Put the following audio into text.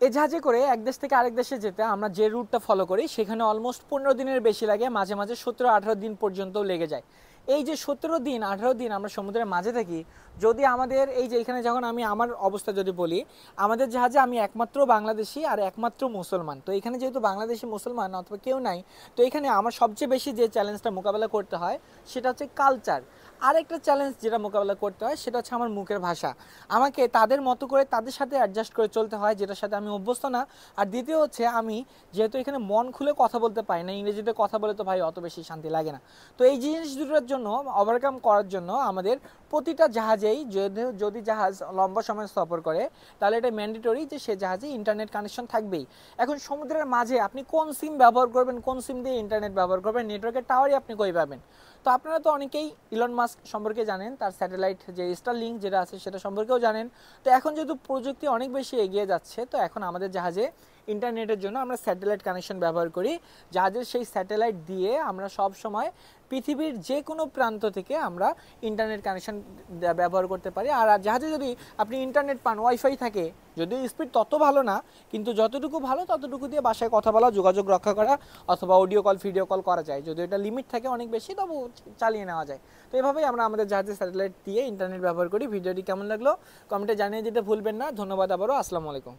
এই জাহাজে করে এক দেশ থেকে আরেক দেশে যেতে আমরা যে রুটটা ফলো করি সেখানে অলমোস্ট 15 দিনের বেশি লাগে, মাঝে মাঝে 17-18 দিন পর্যন্তও লেগে যায়। এই যে 17 দিন 18 দিন আমরা সমুদ্রের মাঝে থাকি, যদি আমাদের এই যে এখানে যখন আমি আমার অবস্থা যদি বলি, আমাদের জাহাজে আমি একমাত্র বাংলাদেশি আর একমাত্র মুসলমান। তো এখানে যেহেতু বাংলাদেশি মুসলমান অথবা কেউ নাই, তো এখানে আমার সবচেয়ে বেশি যে চ্যালেঞ্জটা মোকাবেলা করতে হয় সেটা হচ্ছে কালচার। আরেকটা চ্যালেঞ্জ যেটা মোকাবেলা করতে হয় সেটা হচ্ছে আমার মুখের ভাষা। আমাকে তাদের মতো করে তাদের সাথে অ্যাডজাস্ট করে চলতে হয়, যেটার সাথে আমি অভ্যস্ত না। আর দ্বিতীয় হচ্ছে আমি যেহেতু এখানে মন খুলে কথা বলতে পারি না, ইংরেজিতে কথা বলে তো ভাই অত বেশি শান্তি লাগে না। তো এই জিনিস দুটোর জন্য ওভারকাম করার জন্য আমাদের প্রতিটা জাহাজেই যদি যদি জাহাজ লম্বা সময় সফর করে, তাহলে এটা ম্যান্ডেটরি যে সে জাহাজে ইন্টারনেট কানেকশন থাকবেই। এখন সমুদ্রের মাঝে আপনি কোন সিম ব্যবহার করবেন, কোন সিম দিয়ে ইন্টারনেট ব্যবহার করবেন, নেটওয়ার্কের টাওয়ারই আপনি কই পাবেন? তো আপনারা তো অনেকেই ইলন মাস্ক সম্পর্কে জানেন, তার স্যাটেলাইট যে স্টারলিংক যেটা আছে সেটা সম্পর্কেও জানেন। তো এখন যেহেতু প্রযুক্তি অনেক বেশি এগিয়ে যাচ্ছে, তো এখন আমাদের জাহাজে ইন্টারনেটের জন্য আমরা স্যাটেলাইট কানেকশন ব্যবহার করি। জাহাজের সেই স্যাটেলাইট দিয়ে আমরা সব সময় পৃথিবীর যে কোনো প্রান্ত থেকে আমরা ইন্টারনেট কানেকশন ব্যবহার করতে পারি। আর জাহাজে যদি আপনি ইন্টারনেট পান, ওয়াইফাই থাকে, যদিও স্পিড তত ভালো না, কিন্তু যতটুকু ভালো ততটুকু দিয়ে বাসায় কথা বলা, যোগাযোগ রক্ষা করা অথবা অডিও কল ভিডিও কল করা যায়। যদিও এটা লিমিট থাকে অনেক বেশি, তবু চালিয়ে নেওয়া যায়। তো এভাবেই আমরা আমাদের জাহাজের স্যাটেলাইট দিয়ে ইন্টারনেট ব্যবহার করি। ভিডিওটি কেমন লাগলো কমেন্টে জানিয়ে দিতে ভুলবেন না। ধন্যবাদ আবারও, আসসালামু আলাইকুম।